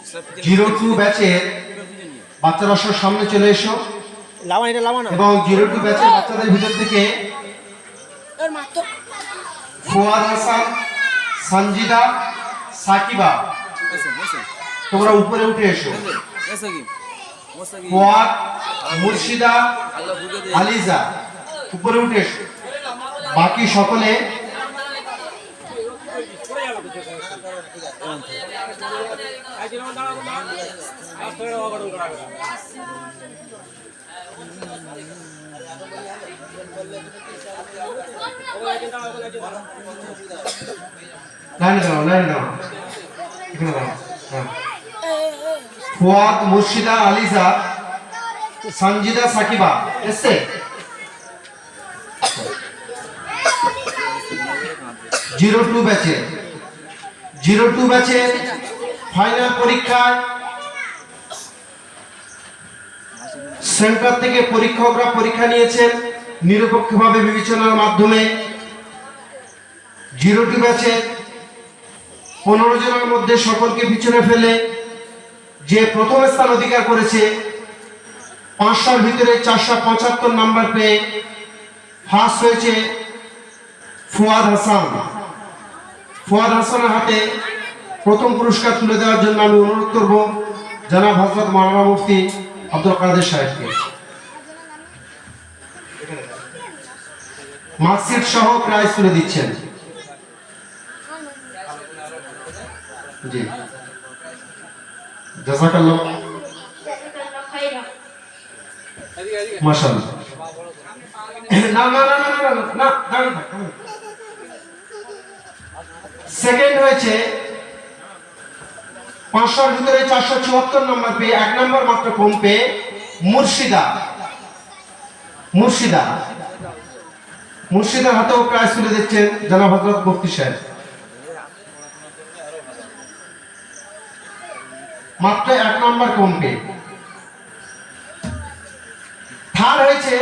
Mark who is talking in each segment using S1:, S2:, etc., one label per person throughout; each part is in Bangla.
S1: 02 ব্যাচের বাচ্চারা সব সামনে চলে এসো এবং 02 ব্যাচের বাচ্চাদের ভিতর থেকে ফুয়াদ হাসান, সঞ্জিদা, সাকিবা তোমরা উপরে উঠে এসো। ফুয়াদ, মুর্শিদা, আলিজা উপরে উঠে এসো। বাকি সকলে ফুয়াদ, মুর্শিদা, আলিজা, সঞ্জিদা, সাকিবা এসছে। 02 ব্যাচের ফাইনাল পরীক্ষায় সেন্টার থেকে পরীক্ষকরা পরীক্ষা নিয়েছেন নিরপেক্ষভাবে বিবেচনার মাধ্যমে। 02 ব্যাচের 15 জনের মধ্যে সকলকে পিছনে ফেলে যে প্রথম স্থান অধিকার করেছে 500-র ভিতরে 475 নাম্বার পেয়ে ফার্স্ট হয়েছে ফুয়াদ হাসান। ফুয়াদ হাসানের হাতে প্রথম পুরস্কার তুলে দেওয়ার জন্য আমি অনুরোধ করব জনাব হযরত মাওলানা মুফতি আব্দুল কাদের সাহেবকে। মার্কশিট সহ প্রাইজ তুলে দিচ্ছেন। জি জাযাকাল্লাহ মাশাআল্লাহ। না না না না না না, সেকেন্ড হয়েছে 500-র ভিতরে 474 নম্বর পেয়ে 1 নম্বর মাত্র কম পেয়ে মুর্শিদার হাতেও প্রাইজ তুলে দিচ্ছেন জনাব হযরত মুফতি সাহেব। মাত্র 1 নম্বর কম পেয়ে। থার্ড হয়েছে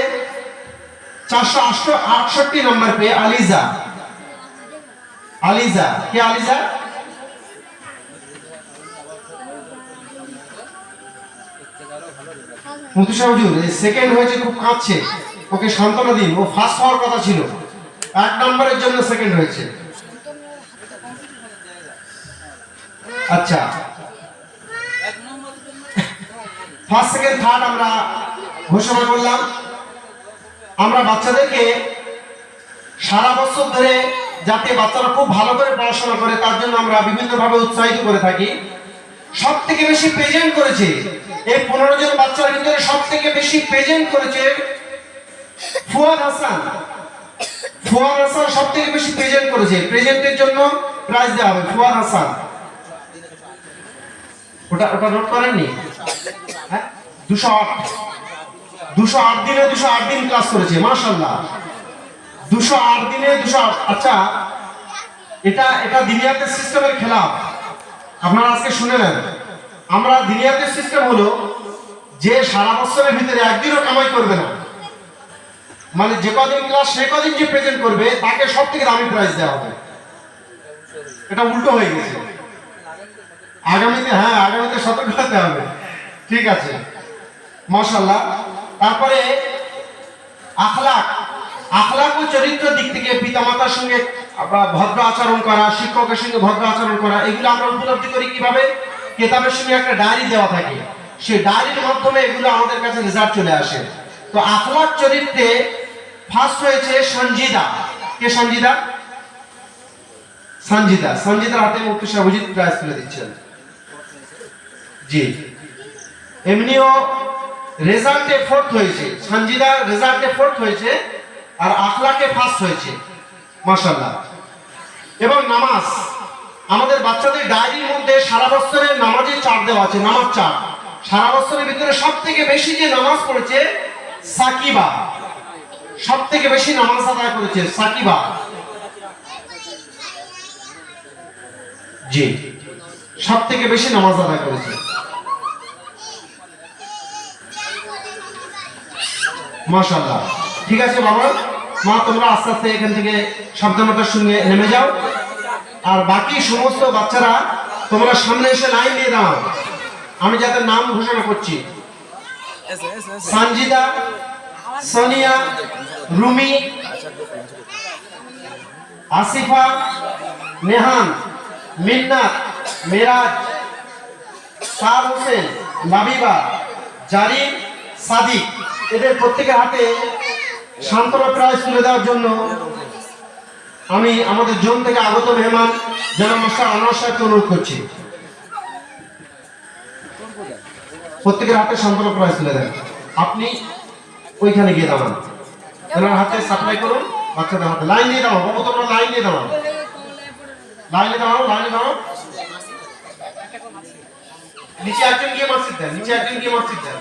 S1: 468 নম্বর পেয়ে আলিজা। কে আলিজা? মুফতি সাহেব হুজুর সেকেন্ড হয়েছে, খুব কাঁদছে, ওকে সান্ত্বনা দিন, ও ফার্স্ট হওয়ার কথা ছিল, 1 নম্বরের জন্য সেকেন্ড হয়েছে। আচ্ছা ফার্স্ট সেকেন্ড থার্ড আমরা ঘোষণা করলাম। আমরা বাচ্চাদেরকে সারা বছর ধরে যাতে বাচ্চারা খুব ভালো করে পড়াশোনা করে তার জন্য আমরা বিভিন্নভাবে উৎসাহিত করে থাকি। সব থেকে বেশি প্রেজেন্ট করেছে এই 15 জন বাচ্চার ভিতরে, সব থেকে বেশি প্রেজেন্ট করেছে ফুয়াদ হাসান। সব থেকে বেশি প্রেজেন্ট করেছে, প্রেজেন্টের জন্য প্রাইজ দেওয়া হবে ফুয়াদ হাসান। ওটা নোট করেননি? হ্যাঁ 208 দিনে 208 দিন ক্লাস করেছে মাশাআল্লাহ। 208 দিনে 208। আচ্ছা এটা দিনিয়াতের সিস্টেমের খেলাফ, আপনারা আজকে শুনে নেন। আমরা দিনিয়াতের সিস্টেম হলো যে সারা বছরের ভিতরে একদিনও কামাই করবে না, মানে যে কদিন ক্লাস সে কদিন যে প্রেজেন্ট করবে তাকে সব থেকে দামি প্রাইজ দেওয়া হবে। এটা উল্টো হয়ে গেছে। আগামীতে সতর্ক হতে হবে। ঠিক আছে মাশাআল্লাহ। তারপরে আখলাক ও চরিত্রের দিক থেকে পিতামাতার সঙ্গে ভদ্র আচরণ করা, শিক্ষকের সঙ্গে ভদ্র আচরণ করা, এগুলো আমরা উপলব্ধি করি কিভাবে? কিতাবের সঙ্গে একটা ডায়েরি দেওয়া থাকে, সেই ডায়েরির মাধ্যমে এগুলো আমাদের কাছে রেজাল্ট চলে আসে। তো আখলাক চরিত্রে ফার্স্ট হয়েছে সঞ্জিদা। কে সঞ্জিদা? সঞ্জিদার হাতে মুফতি সাহেব প্রাইজ তুলে দিচ্ছেন। জি এমনিও রেজাল্টে ফোর্থ হয়েছে, সঞ্জিদা রেজাল্টে ফোর্থ হয়েছে আর আখলাকে ফার্স্ট হয়েছে মাশাআল্লাহ। এবং নামাজ, আমাদের বাচ্চাদের ডায়েরির মধ্যে সারা বছরের নামাজের চার্ট দেওয়া আছে, নামাজ চার্ট। সারা বছরের ভিতরে সব থেকে বেশি যে নামাজ পড়েছে সাকিবা, সব থেকে বেশি নামাজ আদায় করেছে সাকিবা। জি সব থেকে বেশি নামাজ আদায় করেছে মাশাআল্লাহ। ঠিক আছে বাবা মা, তোমরা আস্তে আস্তে এখান থেকে সাবধানতার সঙ্গে নেমে যাও। আর বাকি সমস্ত বাচ্চারা তোমরা সামনে এসে লাইন দিয়ে দাও। আমি যাদের নাম ঘোষণা করছি: সানজিদা, সোনিয়া, রুমি, আসিফা, নেহান, মিন্নাত, মিরাজ, সার হোসেন, লাবিবা, জারিন, সাদিক। এদের প্রত্যেকের হাতে সান্ত্বনা প্রাইজ তুলে দেওয়ার জন্য আমি আমাদের জোন থেকে আগত মেহমান জনাব মাস্টার আনোয়ার সাহেবকে অনুরোধ করছি। প্রত্যেকের হাতে সান্ত্বনা প্রাইজ তুলে দেন। আপনি ওইখানে গিয়ে দাঁড়ান, ওনার হাতে সাপ্লাই করুন, বাচ্চাদের হাতে লাইন দিয়ে দাঁড়াও। বাবু তোমরা লাইন দিয়ে দাঁড়াও, লাইনে দাঁড়াও, লাইনে দাঁড়াও। নিচে একজন গিয়ে মার্কশিট দেন, নিচে একজন গিয়ে মার্কশিট দেন,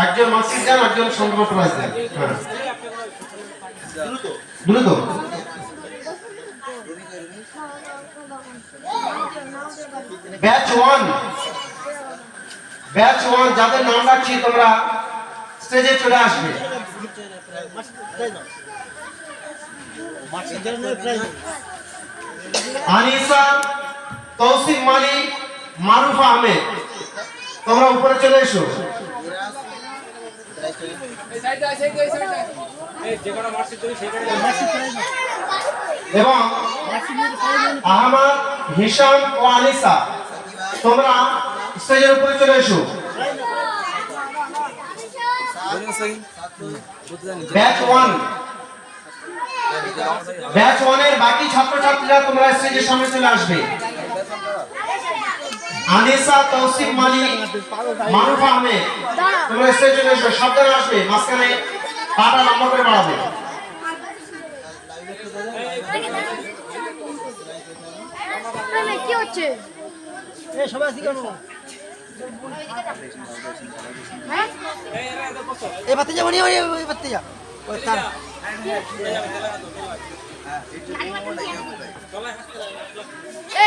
S1: একজন মার্কশিট দেন, একজন সান্ত্বনা প্রাইজ দেন। হ্যাঁ দ্রুত। ব্যাচ 1, ব্যাচ 1 যাদের নাম রাখছি তোমরা স্টেজে চলে আসবে। আনিসা, তৌসিফ মালিক, মারুফা আহমেদ, তোমরা উপরে চলে এসো। এবং আহমদ, হিশাম ও আনিসা, তোমরা স্টেজের উপরে চলে এসো। ব্যাচ 1, ব্যাচ 1 এর বাকি ছাত্রছাত্রীরা তোমরা স্টেজের সামনে চলে আসবে। আনিসা, তৌসিফ মালিক, মারুফা আহমেদ, তোমরা স্টেজে চলে এসো। সাবধানে আসবে, মাঝখানে পাটা লম্বা করে বাড়াবে।
S2: কি হচ্ছে? সবাই কেন এই বাতি যাবো নি, ওই বাতি যা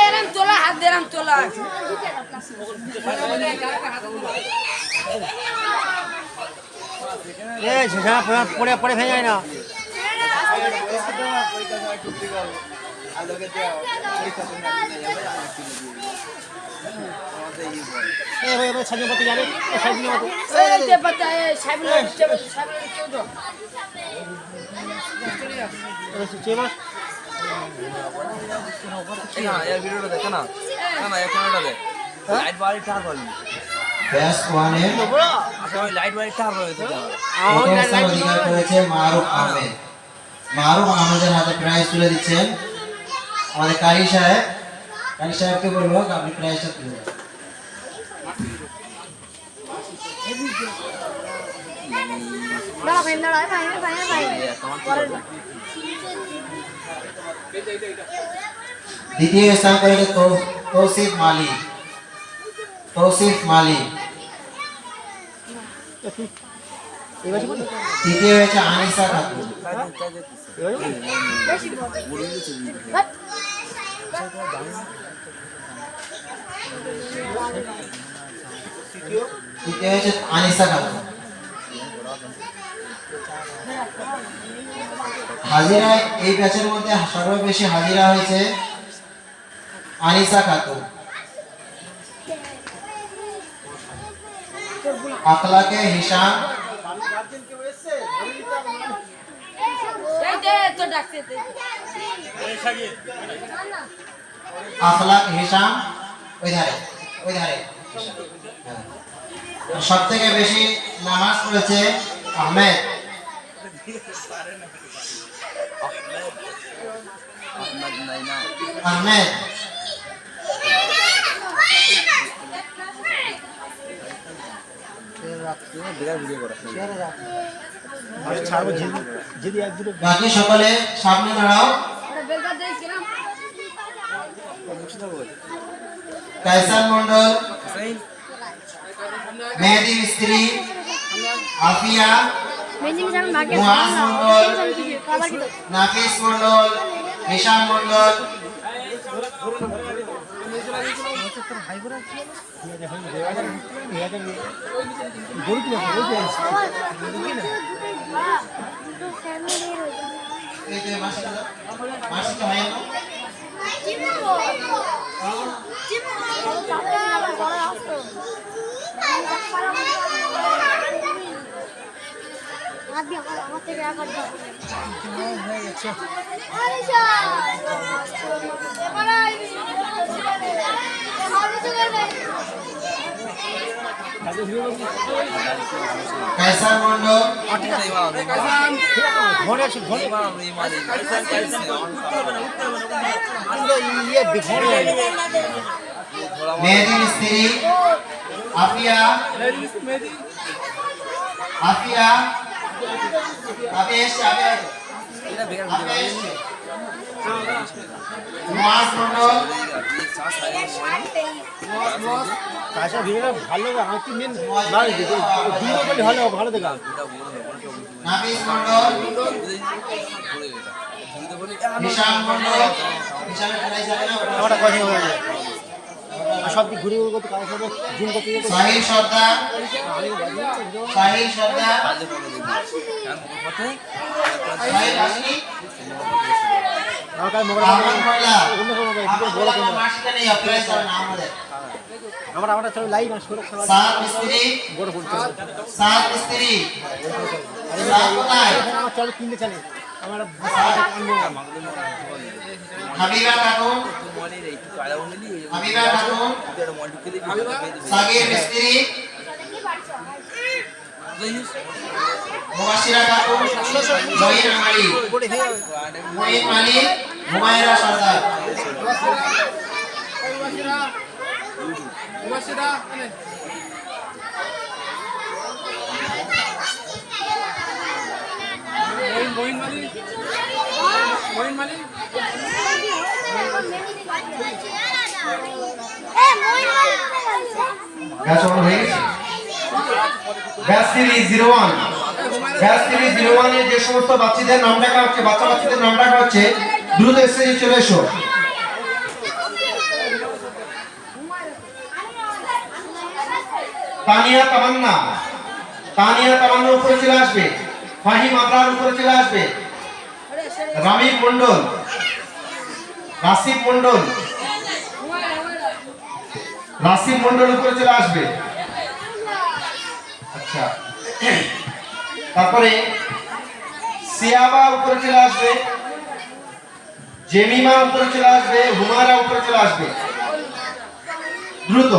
S2: এরম তোলা, হাত দিয়ে এরম তোলা। পড়ে পড়ে ভেঙে যায় না।
S3: অধিকার করেছে মারুফ আহমেদ। মারুফ আহমেদের হাতে প্রাইজ তুলে দিচ্ছেন আমাদের কারি সাহেব। কারি সাহেবকে বলবো আপনি প্রাইজটা তুলে দেন। দ্বিতীয় স্থান করেছে তৌসিফ মালিক। তৌসিফ মালিক। তৃতীয় হয়েছে আনিসা খাতুন। তৃতীয় হয়েছে আনিসা খাতুন। হাজিরায় এই ব্যাচের মধ্যে সর্ববেশি হাজিরা হয়েছে আনিসা খাতুন। আখলাকে হিশাম, আখলাক হিশাম, ওই ধারে ওই ধারে। সব থেকে বেশি নামাজ পড়েছে আহমেদ। আহমেদ বাকি সকলে সামনে দাঁড়াও। কায়সার মন্ডল, মেহেদি মিস্ত্রি, আফিয়া, মুআজ মন্ডল, নাফিস মন্ডল, হিশাম মন্ডল, কাইসার মন্ডল,
S2: ঘরে আছে ঘরে ইয়ে বিঘরে
S3: মেহেদি মিস্ত্রি, আফিয়া, আফিয়া, আবে এসছে, আবে এসছে। মাস মন্ডল,
S2: কাঁচা ভিড়ে ভালো হাঁটি নিন দুটো বলে ভালো ভালো দেখা
S3: নাফিস মন্ডল, নিশান মন্ডল, নিশানের প্রাইস যাবে না ওটা।
S2: আমার কথা হয়ে যায় সব দিক ঘুরে ঘুরে করতে কাজ হবে জুম করতে
S3: সাহিল সর্দার, সাহিল সর্দার, সাহিল আসনি,
S2: আমার কাছে মোবাইল
S3: আহমদ মোল্লা,
S2: অন্য কোনো
S3: আহমদ মোল্লা আমার মাসিতে নেই, প্রাইস যাবে না আমাদের।
S2: আমরা চলো লাইভ আর সুরক্ষা
S3: সাত মিস্ত্রি,
S2: বড় ফোন
S3: সাত মিস্ত্রি, সাত কোথায়?
S2: আমার চলো কিনতে চলে আমার
S3: হাবিবা খাতুন, হাবিবা খাতুন, সাগির মিস্ত্রি, মুবাশিরা খাতুন, মহিন মালিক, মহিন মালিক, হুমায়রা সর্দার।
S1: ব্যাচ অন হয়ে গেছে। ব্যাচ সিরিজ 01, ব্যাচ সিরিজ 01 এর যে সমস্ত বাচ্চাদের নাম ডাকা হচ্ছে, বাচ্চাদের নাম ডাকা হচ্ছে, দ্রুত স্টেজে চলে এসো। তানিয়া তামান্না, তানিয়া তামান্না উপরে চলে আসবে। ফাহিম আবরার উপরে চলে আসবে। রামিব মন্ডল, রাসিব মন্ডল, রাসিব মন্ডল উপরে চলে আসবে। আচ্ছা, তারপরে সিয়াবা উপরে চলে আসবে, জেমিমা উপরে চলে আসবে, হুমায়রা উপরে চলে আসবে। দ্রুত।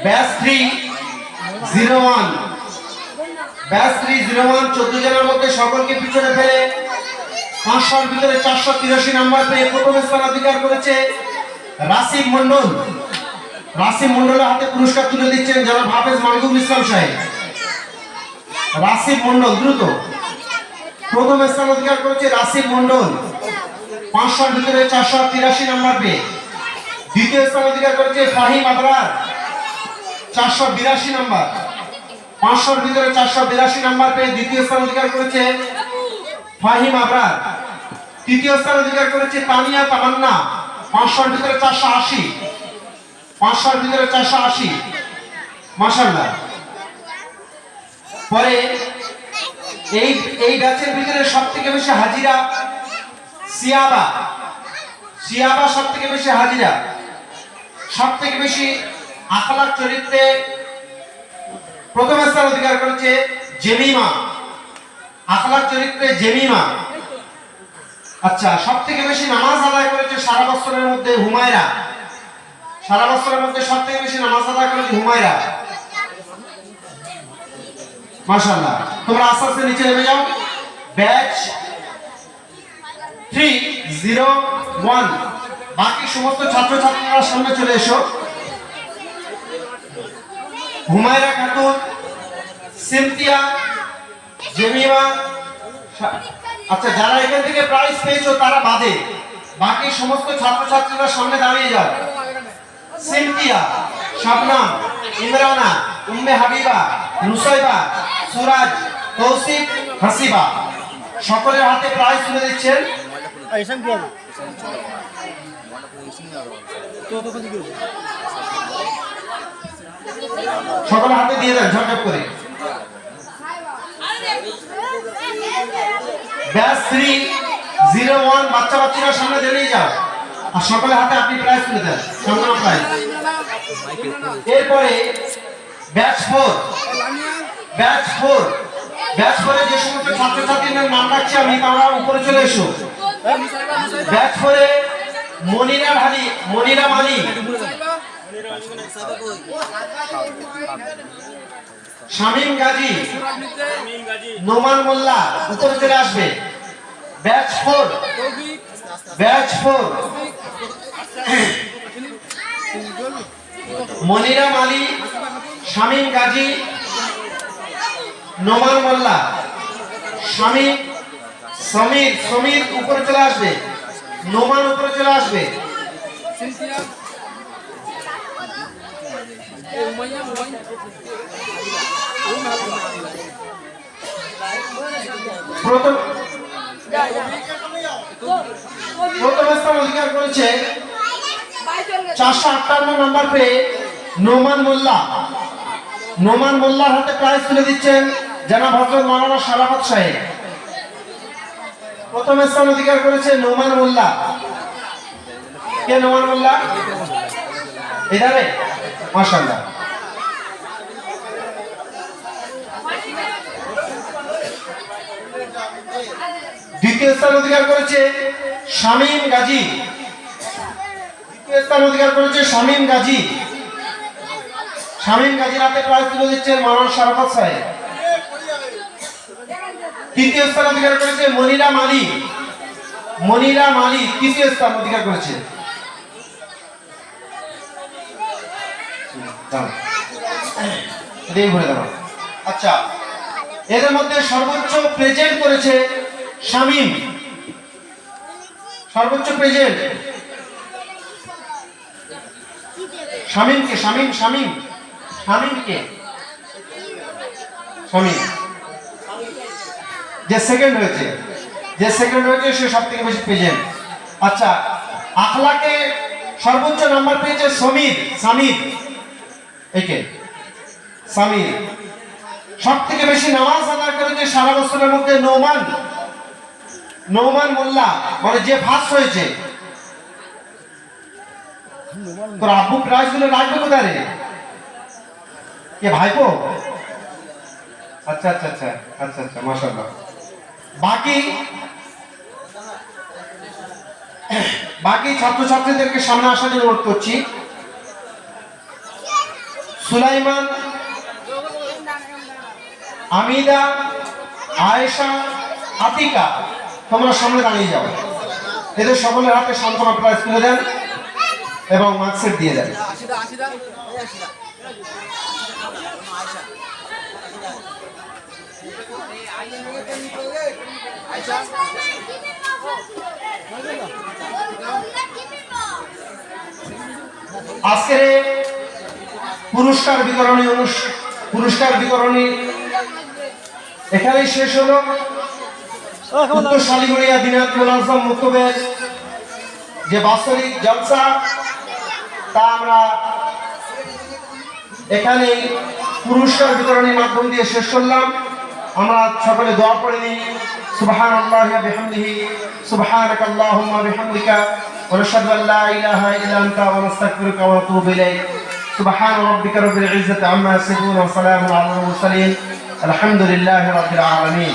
S1: ব্যাচ 301, ব্যাচ 301 14 জনের মধ্যে সকলকে পিছনে ফেলে 500-র ভিতরে 483 নাম্বার পেয়ে প্রথম স্থান অধিকার করেছে রাসিব মন্ডল। রাসিব মন্ডলের হাতে পুরস্কার তুলে দিচ্ছেন জনাব হাফেজ মাহবুব ইসলাম সাহেব। রাসিব মন্ডল দ্রুত। প্রথম স্থান অধিকার করেছে রাসিব মন্ডল 500-র ভিতরে 483 নাম্বার পেয়ে। দ্বিতীয় স্থান অধিকার করেছে ফাহিম আবরার 482 নাম্বার। 500-র ভিতরে 482 নাম্বার পেয়ে দ্বিতীয় স্থান অধিকার করেছে ফাহিম আবরার। তৃতীয় স্থান অধিকার করেছে তানিয়া তামান্না 500-র ভিতরে 480। 500-র ভিতরে 480, মাশাআল্লাহ। পরে এই ব্যাচের ভিতরে সবথেকে বেশি হাজিরা সিয়াবা, সিয়াবা সবথেকে বেশি হাজিরা, সবথেকে বেশি আখলাক চরিত্রে প্রথম স্থান অধিকার করেছে জেমিমা, আখলাক চরিত্রে জেমিমা। আচ্ছা, সবথেকে বেশি নামাজ আদায় করেছে সারা বছরের মধ্যে হুমায়রা, সারা বছরের মধ্যে সবথেকে বেশি নামাজ আদায় করেছে হুমায়রা, মাশাআল্লাহ। তোমরা আস্তে আস্তে নিচে নেমে যাও। ব্যাচ 301 বাকি সমস্ত ছাত্রছাত্রীরা সামনে চলে এসো। হুমায়রা খাতুন, সিমতিয়া, জেমিমা। আচ্ছা, যারা এখান থেকে প্রাইজ পেয়েছো তারা বাদে বাকি সমস্ত ছাত্রছাত্রীরা সামনে দাঁড়িয়ে যাও। সিমতিয়া, শাবনাম, ইমরানা, উম্মে হাবিবা, নুসাইবা, সুরাজ, তৌসিফ, হাসিবা সকলের হাতে প্রাইজ তুলে দিচ্ছেন।
S2: এসব কি হবে তো তখন কি হবে
S1: সকলের হাতে দিয়ে দেন ঝটঝট করে। ব্যাচ 301 বাচ্চারা সামনে দাঁড়িয়ে যাও। আর সকলের হাতে আপনি প্রাইজ তুলে দেন, সম্মান প্রাইজ। এরপরে ব্যাচ 4, ব্যাচ 4, ব্যাচ 4 যে সমস্ত ছাত্রছাত্রীদের নাম রাখছি আমি, তারা উপরে চলে এসো। ব্যাচ 4 এ মনিরা মালি, শামীম গাজী, নোমান মোল্লা উপরে চলে আসবে। ব্যাচ 4, ব্যাচ 4 মনিরা মালি, শামীম গাজী, নোমান মোল্লা, সমীর উপরে চলে আসবে, নোমান উপরে চলে আসবে। প্রথম স্থান অধিকার করেছে 458 নম্বর পেয়ে নোমান মোল্লার হাতে প্রাইজ তুলে দিচ্ছেন জনাব হযরত মাওলানা শারাফত সাহেব। প্রথম স্থান অধিকার করেছে নোমান মোল্লা। কে নোমান মোল্লা? এধারে, মাশাআল্লাহ। দ্বিতীয় স্থান অধিকার করেছে শামীম গাজী। দ্বিতীয় স্থান অধিকার করেছে শামীম গাজীর হাতে প্রাইজ তুলে দিচ্ছেন মাওলানা শারাফত সাহেব। তৃতীয় স্থান অধিকার করেছে মনিরা মালি, তৃতীয় স্থান অধিকার করেছে। আচ্ছা, এদের মধ্যে সর্বোচ্চ প্রেজেন্ট করেছে শামীম, সর্বোচ্চ প্রেজেন্ট শামীমকে, শামীম যে সেকেন্ড হয়েছে সে সব থেকে বেশি প্রেজেন্ট। আচ্ছা, আখলাকে সর্বোচ্চ নাম্বার পেয়েছে সামির। সব থেকে বেশি নামাজ আদায় করেছে সারা বছরের মধ্যে নোমান মোল্লা, মানে যে ফার্স্ট হয়েছে। তোর আব্বু প্রাইজ গুলো রাখবে কোথায় রে? কে ভাইপো? আচ্ছা, মাশাআল্লাহ। বাকি ছাত্রছাত্রীদেরকে সামনে আসার জন্য অনুরোধ করছি। সুলাইমান, আমিদা, আয়েশা, আতিকা, তোমরা সামনে দাঁড়িয়ে যাও। এদের সকলের হাতে সান্ত্বনা প্রাইজ তুলে দেন এবং মার্কশিট দিয়ে দেন। আজকের পুরস্কার বিতরণী এখানেই শেষ হলো। উত্তর শালিগড়িয়া দিনাত মুলাজ্জম মুক্তবের যে বাৎসরিক জলসা, তা আমরা এখানে পুরস্কার বিতরণের মাধ্যম দিয়ে শেষ করলাম। আমরা সকলে দোয়া পড়ে নিই। সুবহানাল্লাহি ওয়া বিহামদিহি, সুবহানাকাল্লাহুম্মা ওয়া বিহামদিকা, ওয়া নাশহাদু আল লা ইলাহা ইল্লা আনতা, ওয়া নাস্তাগফিরুকা ওয়া নাতুবু ইলাইক। সুবহান রাব্বিকা রাব্বিল ইজ্জাতি আম্মা ইয়াসিফুন, ওয়া সালামুন আলাল মুরসালিন, আলহামদুলিল্লাহি রাব্বিল আলামিন।